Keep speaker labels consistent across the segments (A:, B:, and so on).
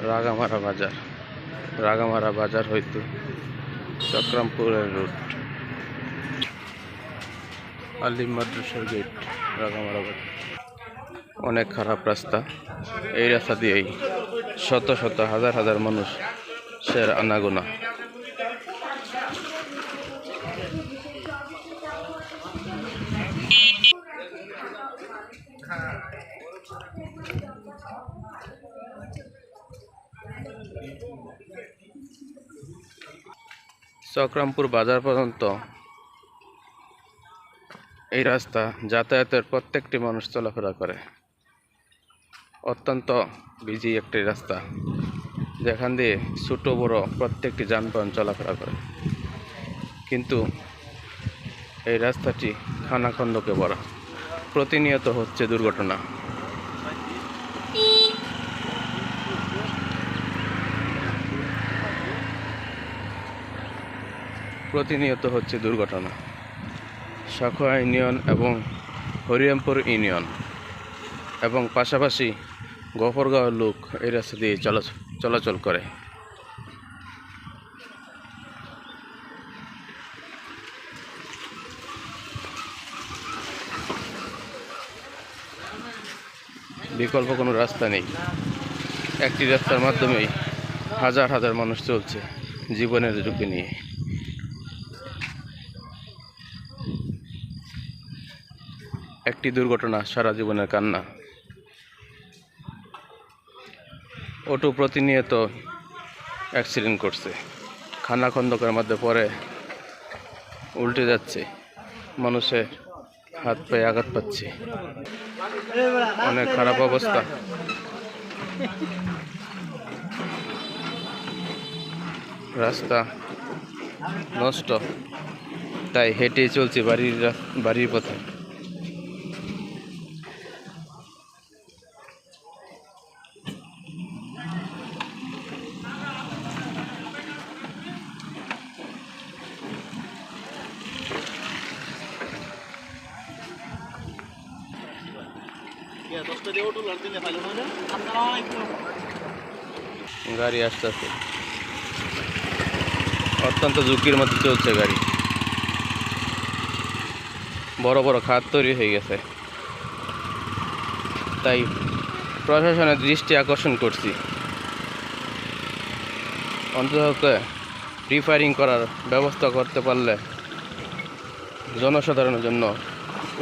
A: রাগামারা বাজার। রাগামারা বাজার হইতে চক্রামপুরের রুট, আলিম মাদ্রাসার গেট, রাগামারা বাজার। অনেক খারাপ রাস্তা। এই রাস্তা দিয়েই শত শত হাজার হাজার মানুষের আনাগোনা। চক্রামপুর বাজার পর্যন্ত এই রাস্তা যাতায়াতের প্রত্যেকটি মানুষ চলাফেরা করে। অত্যন্ত বিজি একটি রাস্তা, যেখান দিয়ে ছোট বড় প্রত্যেকটি যানবাহন চলাফেরা করে। কিন্তু এই রাস্তাটি খানাখন্দকে ভরা। প্রতিনিয়ত হচ্ছে দুর্ঘটনা। প্রতিনিয়ত হচ্ছে দুর্ঘটনা। সাখোয়া ইউনিয়ন এবং হরিরামপুর ইউনিয়ন এবং পাশাপাশি গফরগাঁওয়ের লোক এই রাস্তা দিয়ে চলাচল করে। বিকল্প কোনো রাস্তা নেই। একটি রাস্তার মাধ্যমেই হাজার হাজার মানুষ চলছে জীবনের ঝুঁকি নিয়ে। একটি দুর্ঘটনা সারা জীবনের কান্না। অটো প্রতিনিয়ত অ্যাক্সিডেন্ট করছে, খানাখন্দকের মধ্যে পড়ে উল্টে যাচ্ছে, মানুষের হাত পায়ে আঘাত পাচ্ছে। অনেক খারাপ অবস্থা। রাস্তা নষ্ট, তাই হেঁটেই চলছি বাড়ির পথে। গাড়ি আসতেছে, অত্যন্ত ঝুঁকির মধ্যে চলছে গাড়ি। বড় বড় খাত তৈরি হয়ে গেছে, তাই প্রশাসনের দৃষ্টি আকর্ষণ করছি, অন্তত রিপেয়ারিং করার ব্যবস্থা করতে পারলে জনসাধারণের জন্য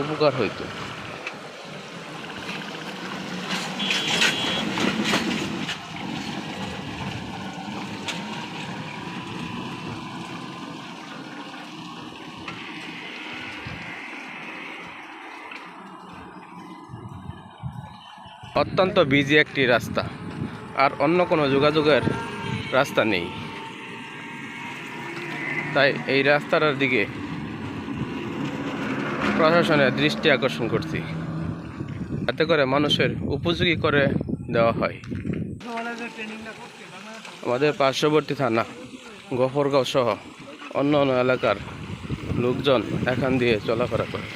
A: উপকার হইত। অত্যন্ত বিজি একটি রাস্তা, আর অন্য কোনো যোগাযোগের রাস্তা নেই। তাই এই রাস্তাটার দিকে প্রশাসনের দৃষ্টি আকর্ষণ করছি, যাতে করে মানুষের উপযোগী করে দেওয়া হয়। আমাদের পার্শ্ববর্তী থানা গফরগাঁও সহ অন্য অন্য এলাকার লোকজন এখান দিয়ে চলাফেরা করে।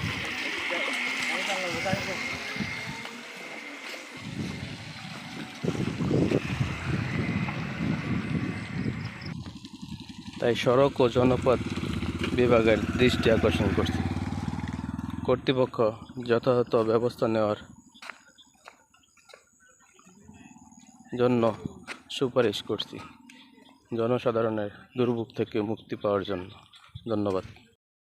A: তাই সড়ক ও জনপথ বিভাগের দৃষ্টি আকর্ষণ করছি, কর্তৃপক্ষ যথাযথ ব্যবস্থা নেওয়ার জন্য সুপারিশ করছি, জনসাধারণের দুর্ভোগ থেকে মুক্তি পাওয়ার জন্য। ধন্যবাদ।